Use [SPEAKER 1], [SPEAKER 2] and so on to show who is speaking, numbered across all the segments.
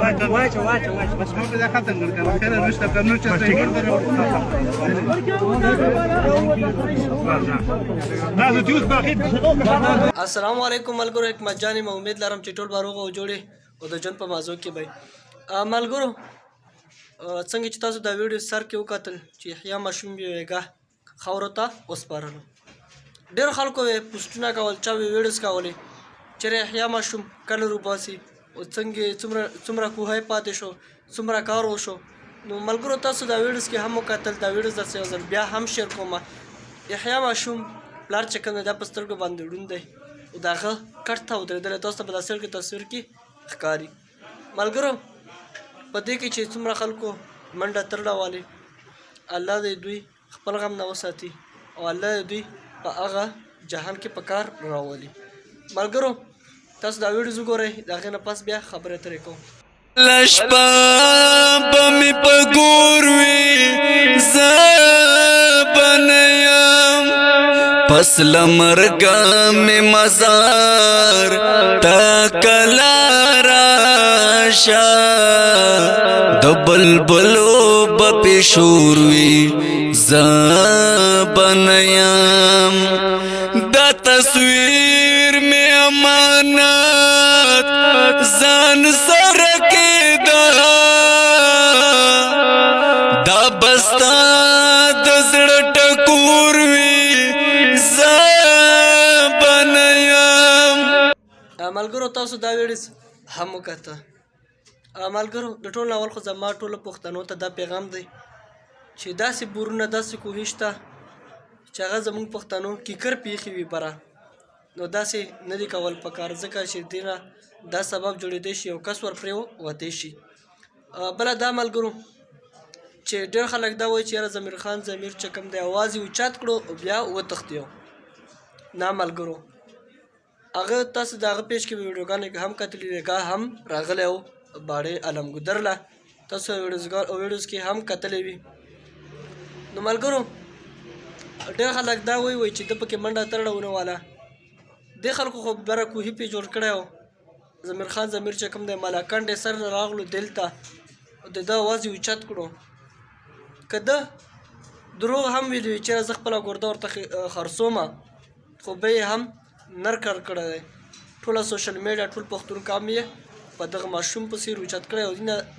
[SPEAKER 1] واچه بس موږ دا ختم کړو خیر نشته کنو چې
[SPEAKER 2] السلام علیکم ملګرو حکمت جان ما امید لرم چې ټول باروغه او جوړې او د جن په موضوع کې به ملګرو څنګه چې تاسو دا ویډیو سر کې وکتل چې یحیی ماشوم بیګه خاورو ته وسپارلو ډېر خلکو پوسټونه کول چا ویډیوز کولې چې یحیی ماشوم کله روباسي او څنګه څومره کوهی پاتې شو څومره کار وشو نو ملګرو تاسو دا ویډیوز کې هم وکتل دا ویډیوز درڅ یو ځل بیا هم شیر کوم یحیی ماشوم پلار چې کوم دا په سترګو باندې ړوند دی او د هغه کټ ته ودرېدلی تاسو ته په داسې تصویر کې ښکاري ملګرو په دې کې چې څومره خلکو منډه ترړه والي الله دې دوی خپل غم نه وساتي او الله دې دوی په هغه جهان کې په کار راولي ملګرو تاسو دا ویډیوز وګورئ د هغې نه پس بیا خبرې اترې کوم
[SPEAKER 3] لشپا بمی پا گوروی زبنیم پس لمرگم مزار تا کلا راشا دو بلبلو بپی شوروی زبنیم دا تصویر میں امانت زان سرکی دا بستا دزڑ ٹکور وی زبنیم
[SPEAKER 2] ملګرو تاسو دا ویډیوز هم وکته ملګرو د ټول اول خو زما ټولو پښتنو ته دا پیغام دی چې داسې بورونه داسې کوهي شته چې هغه زموږ پښتنو کیکر پیښې وي بره نو داسې نه دي کول پکار ځکه چې دې نه دا سبب جوړېدی شي او کس ورپرې وتی شي بله دا ملګرو چې ډېر خلک دا وایي چې یاره ضمیر خان ضمیر چې کوم دی اواز یې اوچت کړو او بیا وتښتیو نه ملګرو هغه تاسو د هغه پیج کې ویډیوګانې هم کتلي دی هم راغلی و باړې علمګودرله تاسو ویډیوز کې هم کتلی وي نو ملګرو ډېر خلک دا وایي چې د پکې منډه ترړه ونه واله دې خلکو خو بره کوهي پې جوړ کړی و ضمیر خان ضمیر چې کوم دی ملاکنډ یې سر راغلو دل ته د ده اواز یې اوچت کړو که ده دروغ هم ویلي وي چې زه خپله ګرده ورته خرڅومه خو به یې هم نر کر کړی دی ټوله سوشل میډیا ټول پښتون قام یې په دغه ماشوم په څېر اوچت کړی او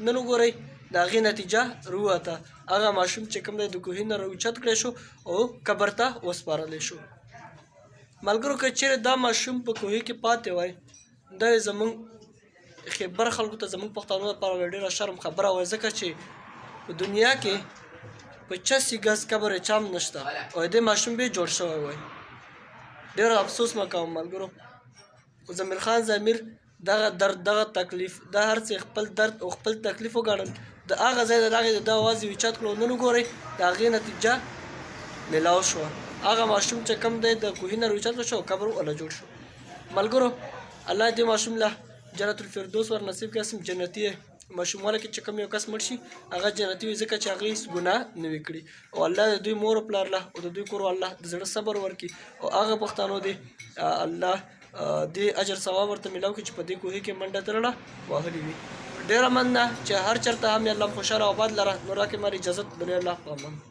[SPEAKER 2] نن وګورئ د هغې نتیجه راووته هغه ماشوم چې کوم دی د کوهي نه راوچت کړی شو او قبر ته وسپارلی شو ملګرو که چیرې دا ماشوم په کوهي کې پاتې وای دا یې زموږ خیبر خلکو ته زموږ پښتنو لپاره ډېره شرم خبره وای ځکه چې په دنیا کې 85 ګز قبر یې چام نشته او دې ماشوم به جوړ شوی وای ډېر افسوس مه کوم ملګرو ضمیر خان ضمیر دغه درد دغه تکلیف دا هر څه خپل درد او خپل تکلیف وګڼل د هغه ځای د هغې د اواز یې اوچت کړو نن وګورئ د هغې نتیجه میلاو شوه هغه ماشوم چې کم دی د کوهي نه راوچت شو او قبر وله جوړ شو ملګرو الله دې ماشوم له جنت الفردوس ور نصیب کړي جنتي ماشومواله کې چې کوم یو کس مړ شي هغه جنتي وي ځکه چې هغې هېڅ ګناه نه وي کړي او الله د دوی مور و پلار له او د دوی کور الله د زړه صبر ورکړي او هغه پښتانو دی الله دې اجر ثواب ورته میلاو کړي چې په دې کوهي کې منډه ترړه وهلې وي ډېره مننه چې هر چېرته هم یې الله خوشحاله او آباد لره نو راکړې ماري اجازت بلې الله په امان